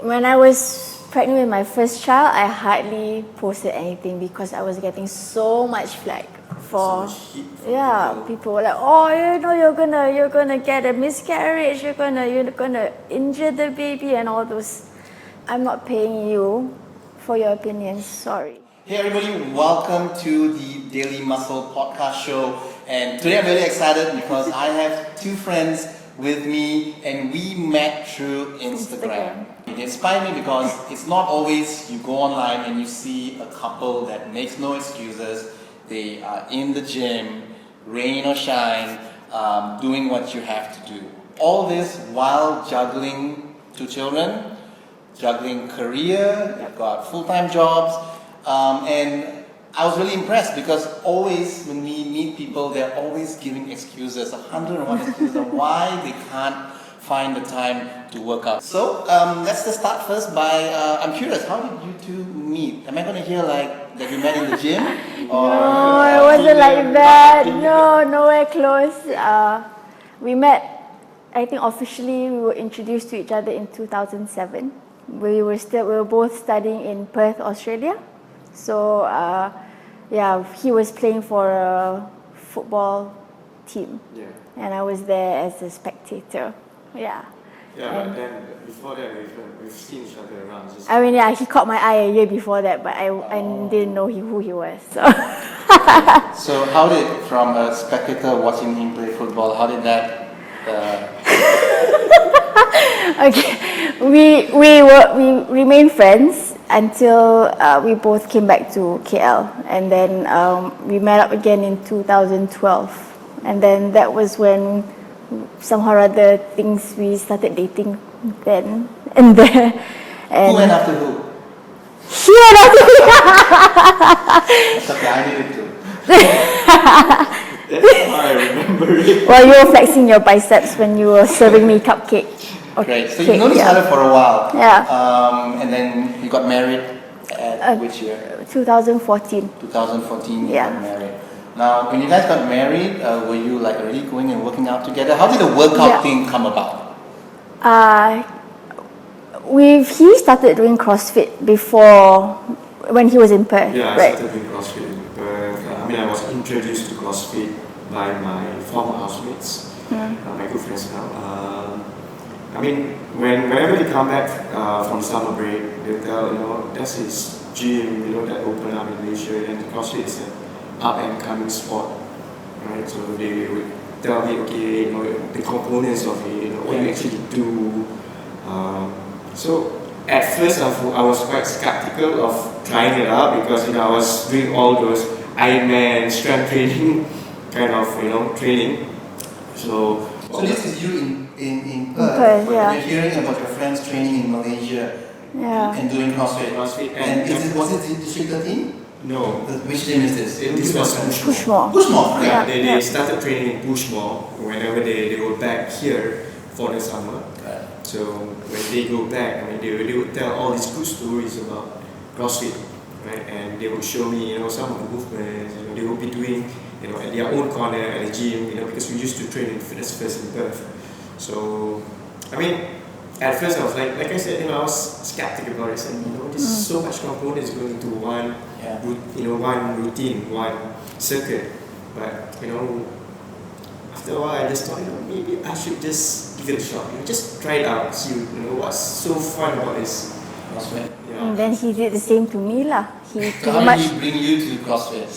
when I was pregnant with my first child, I hardly posted anything because I was getting so much flack for people were like, oh, you're gonna get a miscarriage, you're gonna injure the baby and all those. I'm not paying you for your opinions, sorry. Hey everybody, welcome to the Daily Muscle podcast show. And today I'm really excited because I have two friends with me and we met through Instagram. It inspired me because it's not always you go online and you see a couple that makes no excuses. They are in the gym, rain or shine, doing what you have to do. All this while juggling two children, juggling career, they've got full-time jobs. And I was really impressed because always when we meet people, they're always giving excuses, 101 excuses on why they can't find the time to work out. So let's just start first by, I'm curious, how did you two meet? Am I going to hear like that you met in the gym? Or, no, it wasn't like that. No, nowhere close. We met, I think officially we were introduced to each other in 2007. We were both studying in Perth, Australia. So he was playing for a football team, and I was there as a spectator. Yeah, but then before that we've seen each other around. He caught my eye a year before that, but I didn't know who he was. So. So how did, from a spectator watching him play football, how did that? Okay, we remained friends until we both came back to KL, and then we met up again in 2012, and then that was when somehow or other we started dating then and there. And who went after who? He went after me. That's okay, I needed to. That's how I remember it. Well, you were flexing your biceps when you were serving me cupcake. Great. So you've known each other for a while. Yeah. And then you got married at which year? 2014. 2014 you got married. Now, when you guys got married, were you like already going and working out together? How did the workout thing come about? He started doing CrossFit before, when he was in Perth. Yeah, I started doing CrossFit in Perth. I was introduced to CrossFit by my former housemates, my good friends now. Whenever they come back from summer break, they tell, that's his gym, that opened up in Malaysia, and CrossFit is an up and coming sport, right? So they would tell me, okay, the components of it, what you actually do. So at first I was quite skeptical of trying it out because I was doing all those Ironman strength training kind of training. So this is you in Perth, but you're hearing about your friends training in Malaysia and doing CrossFit. And was it District 13? No. Which gym is this? This was Pushmore. Pushmore? Yeah, they started training in Pushmore whenever they go back here for the summer. So when they go back, they would tell all these good stories about CrossFit, right? And they would show me, some of the movements. They would be doing, at their own corner at the gym, because we used to train in fitness first in Perth. So, at first I was like I said, I was skeptical about it. I said, there's so much components going into one, one routine, one circuit. But after a while, I just thought, maybe I should just give it a shot. Just try it out, see what's so fun about this. CrossFit. Yeah. And then he did the same to me lah. How did he bring you to CrossFit?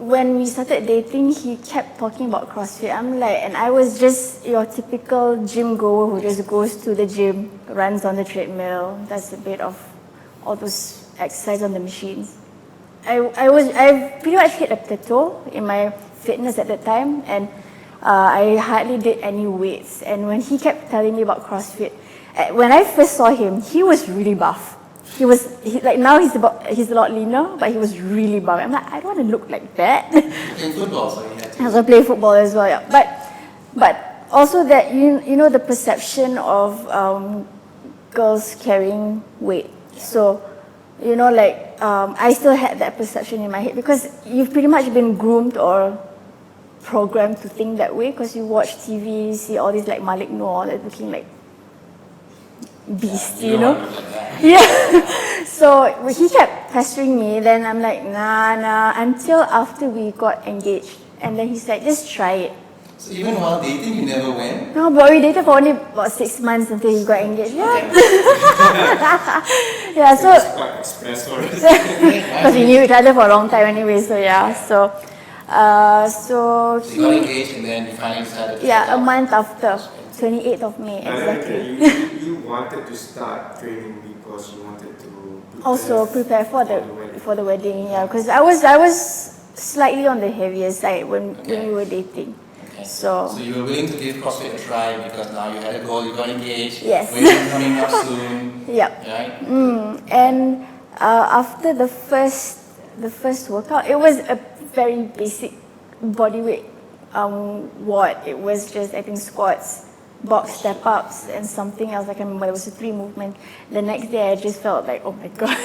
When we started dating, he kept talking about CrossFit. And I was just your typical gym goer who just goes to the gym, runs on the treadmill, does a bit of all those exercise on the machines. I pretty much hit a plateau in my fitness at that time, and I hardly did any weights. And when he kept telling me about CrossFit, when I first saw him, he was really buff. Now he's a lot leaner, but he was really buff. I'm like, I don't want to look like that. In football, so you had to. I also play football as well, yeah. But also that the perception of girls carrying weight. So I still had that perception in my head because you've pretty much been groomed or programmed to think that way because you watch TV, you see all these like Malik Noor, that's looking like beast, You you don't know. want to look like that. Yeah. So he kept pestering me. Then I'm like, nah, until after we got engaged. And then he's like, just try it. So even while dating, you never went? No, but we dated for only about 6 months until we got engaged. Yeah. Yeah, So so it's quite express for us. because we knew each other for a long time anyway, so yeah. So So you got engaged and then you finally decided to yeah, settle a down. month after, 28th of May, And then again, exactly. you wanted to start training because you wanted to Also prepare for the wedding. wedding, yeah, because I was slightly on the heavier side when we were dating. Okay. So So you were willing to give CrossFit a try because now you had a goal, you got engaged, Yes. wedding coming up soon, yep. right? And after the first workout, it was a very basic bodyweight WOD. It was just, I think, squats, box step ups, and something else. I can remember. It was a 3 movement. The next day, I just felt like, oh my god.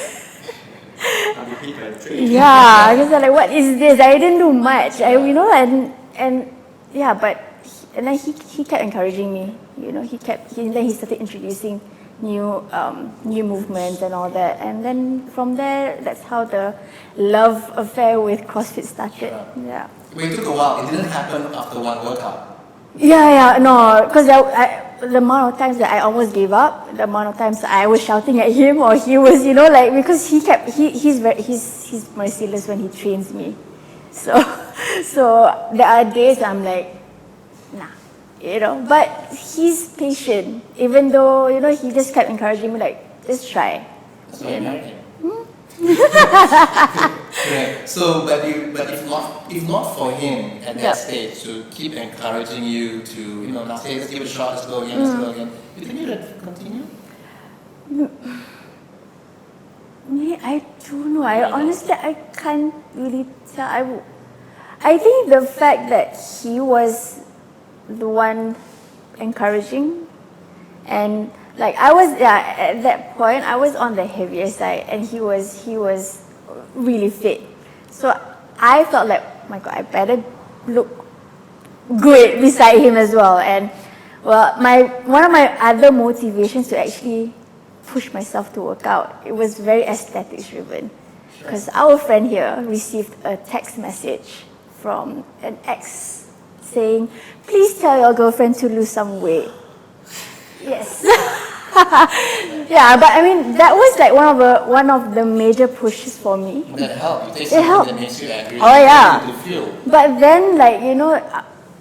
How do you keep on training? Yeah, I was like, what is this? I didn't do much. And yeah, but and then he kept encouraging me. You know, then he started introducing new movements and all that. And then from there, that's how the love affair with CrossFit started. Yeah. Well, it took a while, it didn't happen after one workout. Yeah, no, because the amount of times that I almost gave up, the amount of times I was shouting at him, or he was, like, because he's merciless when he trains me. So there are days I'm like, nah, but he's patient, even though, he just kept encouraging me, like, just try. That's why you married him. Correct. So, but if not for him at that stage to keep encouraging you to, now say, let's give it a shot, let's go again, you think you would continue? I don't know. Honestly, I can't really tell. I think the fact that he was the one encouraging, and like at that point I was on the heavier side, and he was really fit. So I felt like, oh my god, I better look good beside him as well. And one of my other motivations to actually push myself to work out, it was very aesthetics driven. Because our friend here received a text message from an ex saying, please tell your girlfriend to lose some weight. Yes. Yeah, but I mean, that was like one of the major pushes for me. That helped. You take It something helped. that makes you angry. Oh, yeah. To feel. But then, like,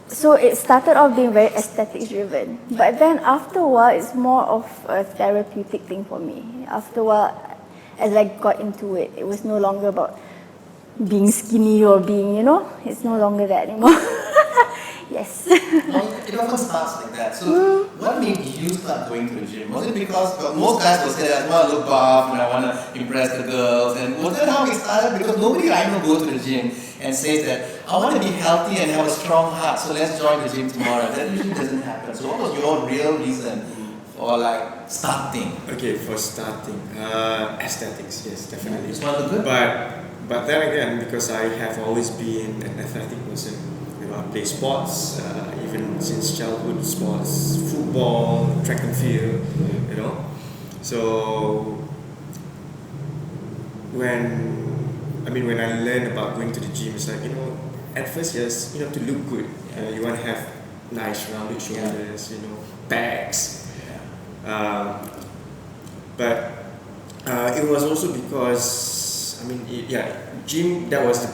so it started off being very aesthetics driven. But then after a while, it's more of a therapeutic thing for me. After a while, as I got into it, it was no longer about being skinny or being, it's no longer that anymore. Yes. Well, it often starts like that. So, what made you start going to the gym? Was it because most guys will say, I want to look buff and I want to impress the girls? And was that how it started? Because nobody I know goes to the gym and says that I want to be healthy and have a strong heart, so let's join the gym tomorrow. That usually doesn't happen. So, what was your real reason for starting? Okay, for starting, aesthetics, yes, definitely. It's one of the good. But then again, because I have always been an athletic person, I play sports, even since childhood, sports, football, track and field, So when I learned about going to the gym, it's like, at first, yes, to look good. You want to have nice rounded shoulders, bags. But it was also because, gym, that was the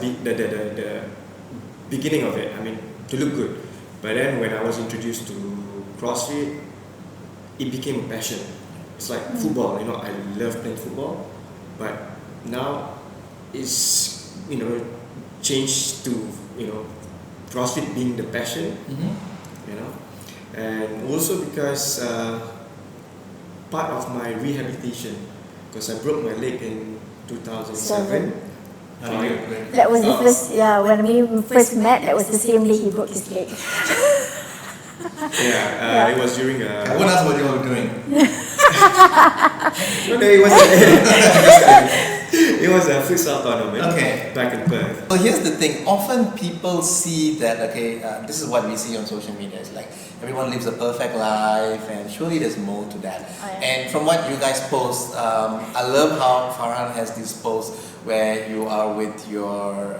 beginning of it, to look good. But then when I was introduced to CrossFit, it became a passion. It's like football, I love playing football, but now it's, changed to, CrossFit being the passion, and also because part of my rehabilitation, because I broke my leg in 2007. That was the first, when we first met, that was the same day he broke his leg. It was during I won't ask what you were doing. No, it was It was a futsal tournament Okay. back in Perth. So here's the thing. Often people see that, this is what we see on social media. It's like everyone lives a perfect life, and surely there's more to that. Oh, yeah. And from what you guys post, I love how Farhan has this post where you are with your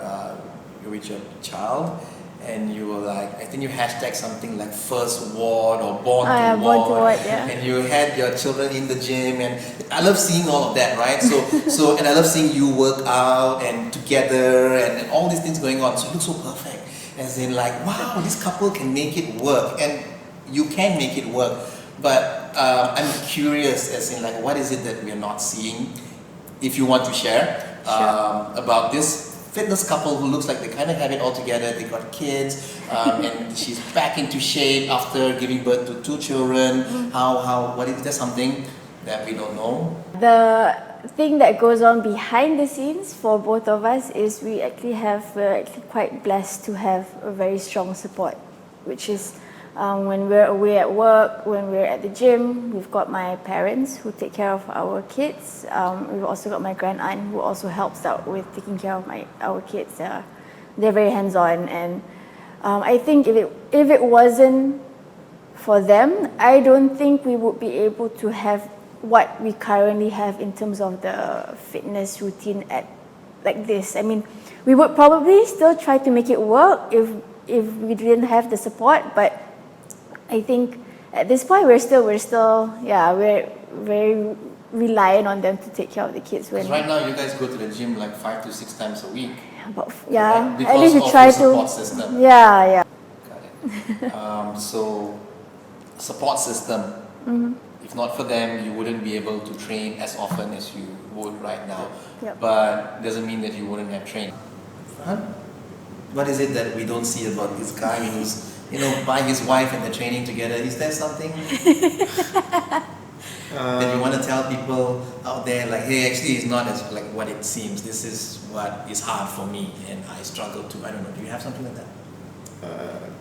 child, and you were like, I think you hashtag something like first ward or born Oh, yeah, to born to ward, ward, yeah. and you had your children in the gym, and I love seeing all of that, right? So and I love seeing you work out and together and all these things going on. So it looks so perfect, as in like, wow, this couple can make it work, and you can make it work. But I'm curious, as in like, what is it that we are not seeing? If you want to share about this fitness couple who looks like they kind of have it all together. They got kids, and she's back into shape after giving birth to 2 children. What is there something that we don't know? The thing that goes on behind the scenes for both of us is we're actually quite blessed to have a very strong support, which is when we're away at work, when we're at the gym, we've got my parents who take care of our kids. We've also got my grand aunt who also helps out with taking care of our kids. They're very hands-on, and I think if it wasn't for them, I don't think we would be able to have what we currently have in terms of the fitness routine like this. I mean, we would probably still try to make it work if we didn't have the support, but I think at this point we're very reliant on them to take care of the kids. Because right now you guys go to the gym like 5 to 6 times a week. Right? Because At least we of try the to. support system. Yeah. Got it. So support system. If not for them, you wouldn't be able to train as often as you would right now. Yep. But doesn't mean that you wouldn't have trained. What is it that we don't see about this guy who's, by his wife and the training together? Is there something that you want to tell people out there, like, hey, actually it's not as like what it seems. This is what is hard for me, and I struggle to. I don't know. Do you have something like that?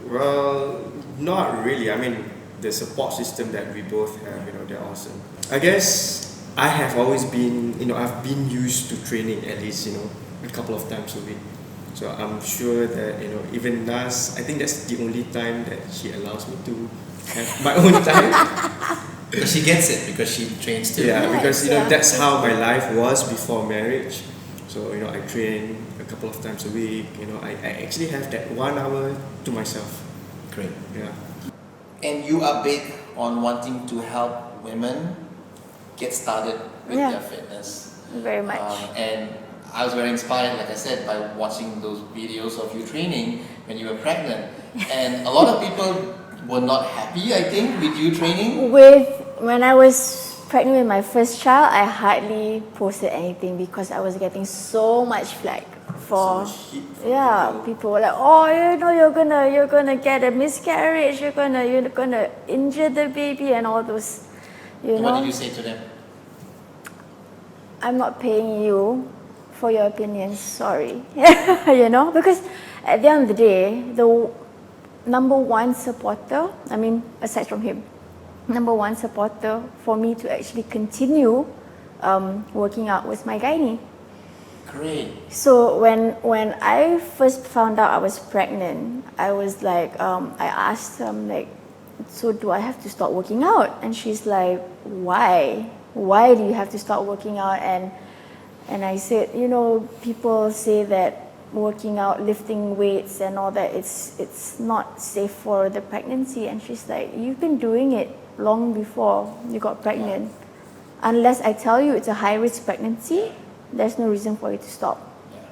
Well, not really. I mean, the support system that we both have, they're awesome. I guess I have always been, I've been used to training at least, a couple of times a week. So I'm sure that, even Nass, I think that's the only time that she allows me to have my own time. Because she gets it, because she trains too. Yeah, because, Yeah. that's how my life was before marriage. So, I train a couple of times a week, I actually have that 1 hour to myself. Great. Yeah. And you are big on wanting to help women get started with Yeah. their fitness. Very much. And I was very inspired, like I said, by watching those videos of you training when you were pregnant. And a lot of people were not happy, I think, with you training. When I was pregnant with my first child, I hardly posted anything because I was getting so much flack for. So much heat from People were like, oh, you're gonna get a miscarriage, you're gonna injure the baby and all those, What did you say to them? I'm not paying you for your opinions, sorry. Because at the end of the day, the number one supporter, aside from him, number one supporter for me to actually continue working out was my gynae. Great. So when I first found out I was pregnant, I was like, I asked so do I have to start working out? And she's like, why? Why do you have to start working out? And I said, people say that working out, lifting weights and all that, it's not safe for the pregnancy. And she's like, you've been doing it long before you got pregnant. Unless I tell you it's a high-risk pregnancy, there's no reason for you to stop. Yeah.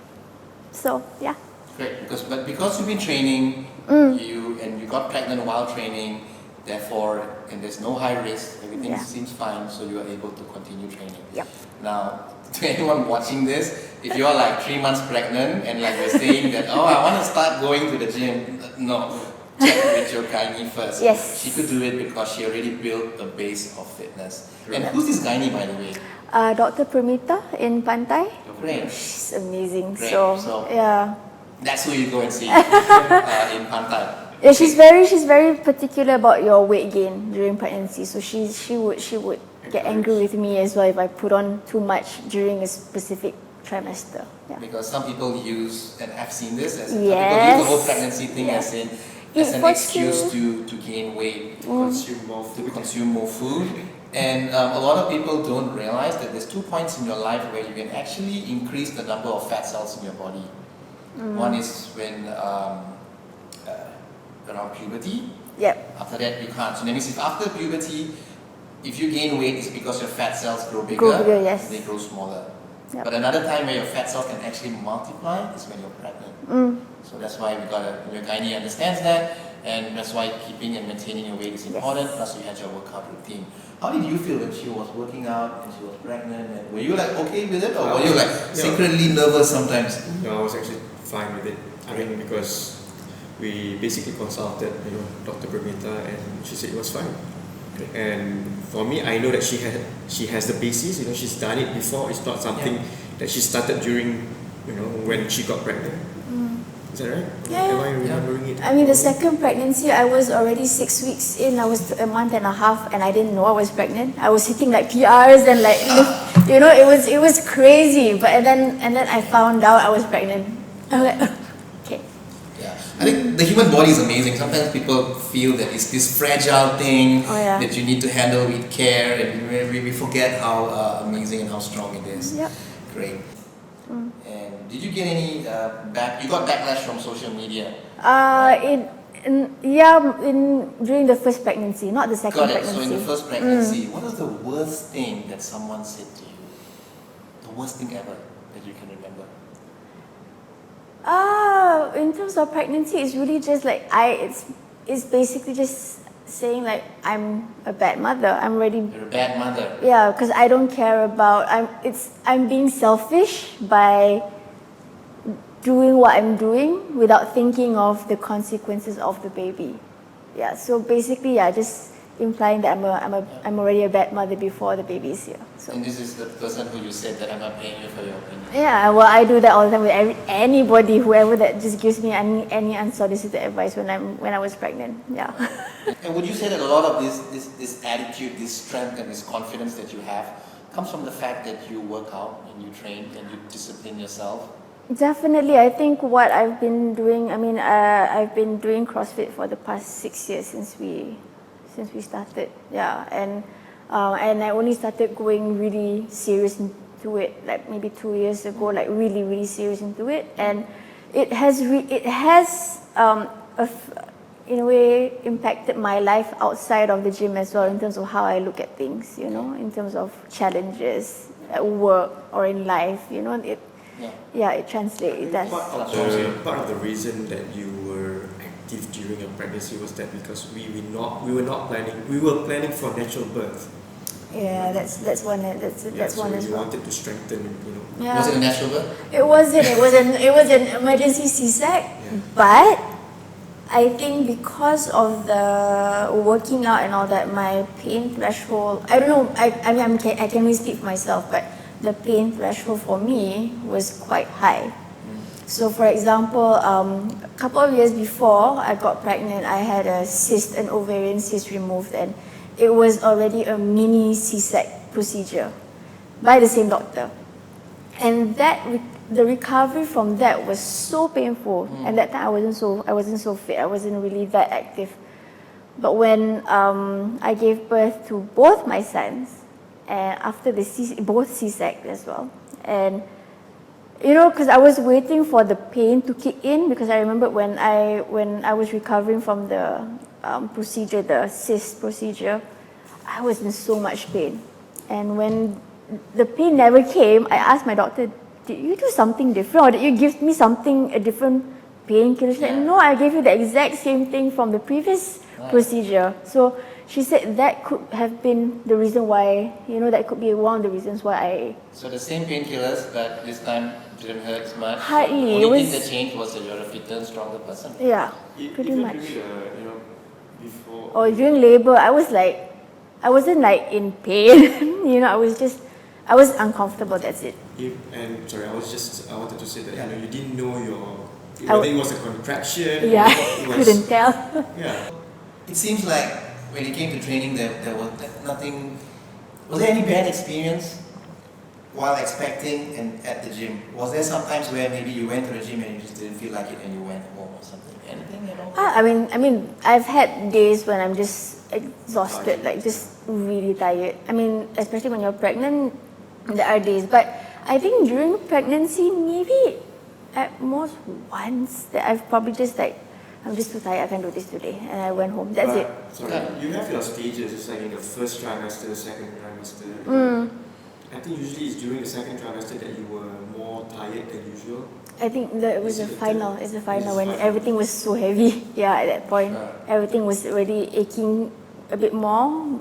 So, yeah. Great. Because you've been training, you got pregnant while training, therefore, and there's no high risk, everything seems fine, so you are able to continue training. Yep. Now, to anyone watching this, if you're like 3 months pregnant and like you're saying that, oh, I want to start going to the gym, no, check with your gynae first. Yes. She could do it because she already built a base of fitness. And who's this gynae, by the way? Dr. Pramita in Pantai. Great. She's amazing. Great. So, yeah. That's who you go and see in Pantai. Yeah, she's very particular about your weight gain during pregnancy. So she would get angry with me as well if I put on too much during a specific trimester. Yeah. Because some people use, and I've seen this, some people Yes. use the whole pregnancy thing Yes. as an forces excuse to gain weight, Consume more to food. consume more food. And a lot of people don't realize that there's 2 points in your life where you can actually increase the number of fat cells in your body. One is when around puberty. Yep. After that, you can't. So that means if after puberty, if you gain weight, it's because your fat cells grow bigger. Grow bigger, yes. And they grow smaller. Yep. But another time where your fat cells can actually multiply is when you're pregnant. So that's why your gynae understands that, and that's why keeping and maintaining your weight is important. Plus, you had your workout routine. How did you feel when she was working out and she was pregnant? And were you like okay with it, or were you like secretly nervous sometimes? No, I was actually fine with it. I mean, because we basically consulted, Dr. Permita, and she said it was fine. And for me, I know that she has the basis. She's done it before. It's not something that she started during, when she got pregnant. Is that right? Yeah. Am I remembering it? I mean, the second pregnancy, I was already 6 weeks in. I was a month and a half, and I didn't know I was pregnant. I was hitting like PRs and like, it was crazy. But and then I found out I was pregnant. I'm like, okay. Yeah, I think the human body is amazing. Sometimes people feel that it's this fragile thing that you need to handle with care, and we forget how amazing and how strong it is. Yep. Great. And did you get any you got backlash from social media? During the first pregnancy, not the second Got it. pregnancy. So in the first pregnancy, what is the worst thing that someone said to you? The worst thing ever that you can remember? In terms of pregnancy, it's really just like it's basically just saying like I'm a bad mother. I'm ready. You're a bad mother. Yeah, because I don't care about. I'm being selfish by doing what I'm doing without thinking of the consequences of the baby. Yeah. So basically, just implying that I'm already a bad mother before the baby is here. So. And this is the person who you said that I'm not paying you for your opinion. Yeah, well, I do that all the time with anybody, whoever that just gives me any unsolicited advice when I was pregnant. Yeah. And would you say that a lot of this attitude, this strength, and this confidence that you have comes from the fact that you work out and you train and you discipline yourself? Definitely, I think what I've been doing. I mean, I've been doing CrossFit for the past 6 years since we started. Yeah, and I only started going really serious into it like maybe 2 years ago, like really really serious into it, and it has in a way impacted my life outside of the gym as well, in terms of how I look at things, in terms of challenges at work or in life, it translates. It does. Part of the reason that you were active during your pregnancy was that because we were planning for natural birth. Yeah, that's one. That's so one as we well. wanted to strengthen, Yeah. Was it a natural birth? It wasn't. It was an emergency C-sec, but I think because of the working out and all that, my pain threshold. I don't know. I can only speak for myself, but the pain threshold for me was quite high. So, for example, a couple of years before I got pregnant, I had an ovarian cyst removed, and it was already a mini C-sec procedure by the same doctor. And the recovery from that was so painful. And that time I wasn't so fit. I wasn't really that active. But when I gave birth to both my sons, and after both C-sec as well, and because I was waiting for the pain to kick in, because I remember when I was recovering from the procedure, the cyst procedure, I was in so much pain. And when the pain never came, I asked my doctor, did you do something different, or did you give me a different painkiller? She said, no, I gave you the exact same thing from the previous procedure. So she said that could have been the reason why, that could be one of the reasons why I... So the same painkillers, but this time didn't hurt as much. Hardly. The only thing that changed was that you're a fitter, stronger person. Yeah, pretty Even much. during before. Or during labor, I wasn't like in pain, I was uncomfortable, that's it. I wanted to say that you didn't know whether it was a contraction. Yeah, It was, couldn't tell. Yeah. It seems like when you came to training, there was nothing. Was there any bad experience? while expecting and at the gym? Was there some times where maybe you went to the gym and you just didn't feel like it and you went home or something? Anything at all? I mean, I've had days when I'm just exhausted, like just really tired. I mean, especially when you're pregnant, there are days. But I think during pregnancy, maybe at most once that I've probably just like, I'm just too tired, I can't do this today, and I went home. That's it. Sorry, you have your stages. It's like in the first trimester, second trimester. I think usually it's during the second trimester that you were more tired than usual. I think that it was Is the it the final. third? It's the final It's when final. everything was so heavy. Yeah, at that point, everything was already aching a bit more.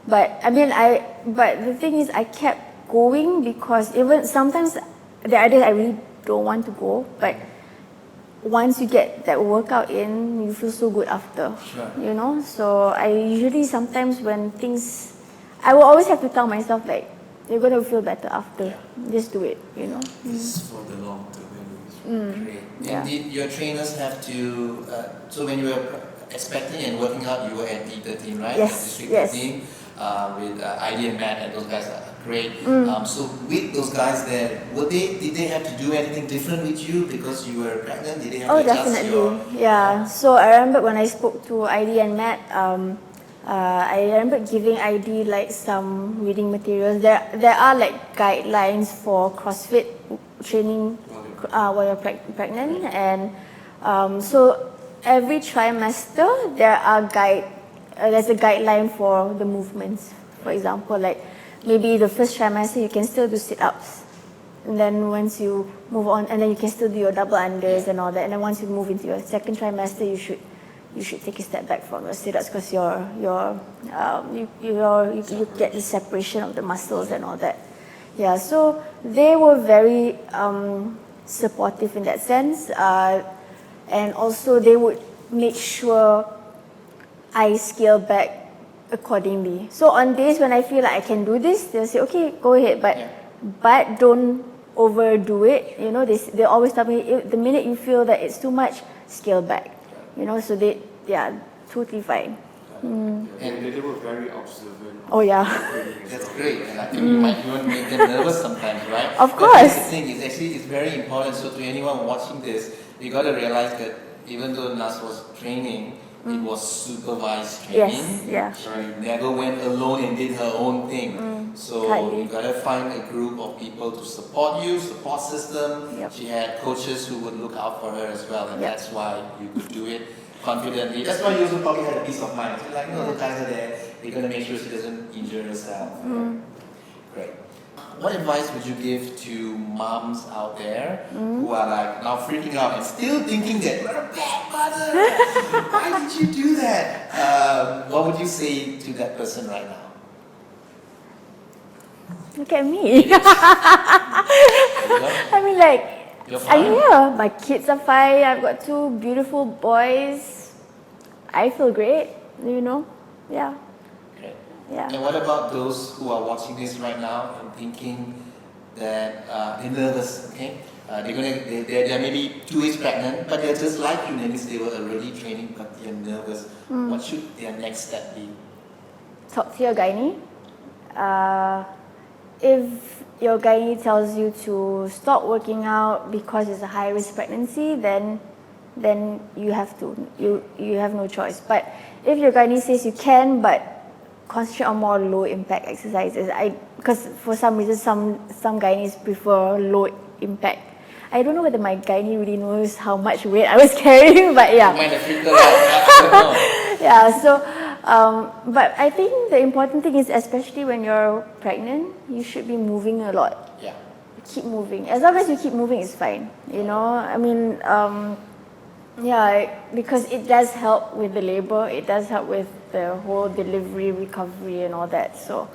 But the thing is, I kept going because even sometimes the other I really don't want to go, but once you get that workout in, you feel so good after. Sure. You know, so I usually sometimes when things, I will always have to tell myself like, you're gonna feel better after. Just do it. You know. This is for the long term. Great. Yeah. And did your trainers have to, so when you were expecting and working out, you were at D13, right? Yes, At District yes. 13, with ID and Matt, and those guys are great. So with those guys there, did they have to do anything different with you because you were pregnant? Did they have Oh, to adjust definitely. Yeah. So I remember when I spoke to ID and Matt, I remember giving ID like some reading materials. There are like guidelines for CrossFit training while you're pregnant, and so every trimester there's a guideline for the movements. For example, like maybe the first trimester you can still do sit-ups, and then once you move on, and then you can still do your double unders and all that, and then once you move into your second trimester, you should take a step back from your sit-ups because you get the separation of the muscles and all that. Yeah, so they were very supportive in that sense, and also they would make sure I scale back accordingly. So on days when I feel like I can do this, they'll say, okay, go ahead, but don't overdo it. You know, they always tell me the minute you feel that it's too much, scale back. You know, so totally fine. And they were very observant. Oh yeah. That's great, and I think you might even make them nervous sometimes, right? Of But course. that's the thing, it's very important. So to anyone watching this, you got to realize that even though Nass was training, it was supervised training. Yes, She never went alone and did her own thing. So Tightly. you got to find a group of people to support you, support system. Yep. She had coaches who would look out for her as well, and Yep. that's why you could do it confidently. That's why you also probably had a peace of mind. She's like, no, the guys are there. They're going to make sure she doesn't injure herself. Great. What advice would you give to moms out there who are like now freaking out and still thinking that you're a bad mother? Why did you do that? What would you say to that person right now? Look at me. I mean, like, You're fine. I'm here. My kids are fine. I've got two beautiful boys. I feel great. You know, yeah. Great. Yeah. And what about those who are watching this right now and thinking that they're nervous? Okay, they're maybe 2 weeks pregnant, but they're just like you. That means they were already training, but they're nervous. What should their next step be? Talk to your gynae. If your gynae tells you to stop working out because it's a high risk pregnancy, then you have to. You have no choice. But if your gynae says you can, but concentrate on more low impact exercises, because for some reason some gynaes prefer low impact. I don't know whether my gynae really knows how much weight I was carrying, but yeah. You might have freaked her out. I don't know. Yeah, so, but I think the important thing is, especially when you're pregnant, you should be moving a lot. Yeah. Keep moving. As long as you keep moving, it's fine. You know, I mean, yeah, because it does help with the labor. It does help with the whole delivery, recovery, and all that. So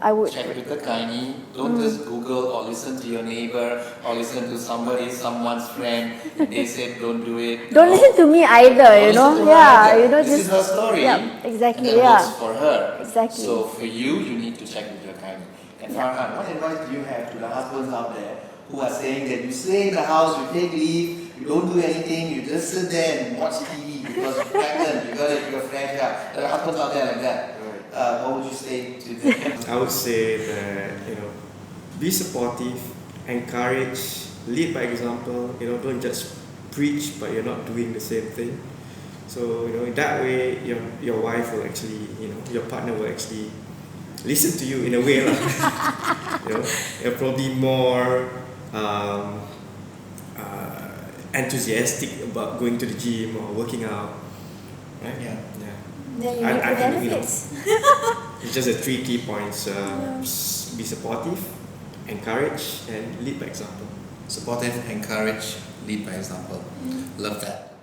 I would check with the gynae. Don't just Google or listen to your neighbor or listen to someone's friend. They said don't do it. don't listen to me either. You know, yeah, you know, this is her story. Yeah, exactly. And that Yeah. works for her. Exactly. So for you need to check with your gynae. And Farhan, what advice do you have to the husbands out there who are saying that you stay in the house, you take leave, you don't do anything, you just sit there and watch TV because you're pregnant, you're fragile. There are husbands out there like that. What would you say to them? I would say that be supportive, encourage, lead by example. Don't just preach, but you're not doing the same thing. So in that way, your wife will actually, your partner will actually listen to you in a way, lah. You're probably more enthusiastic about going to the gym or working out, right? Yeah. Then you reap the benefits. It's just the 3 key points: be supportive, encourage, and lead by example. Supportive, encourage, lead by example. Love that.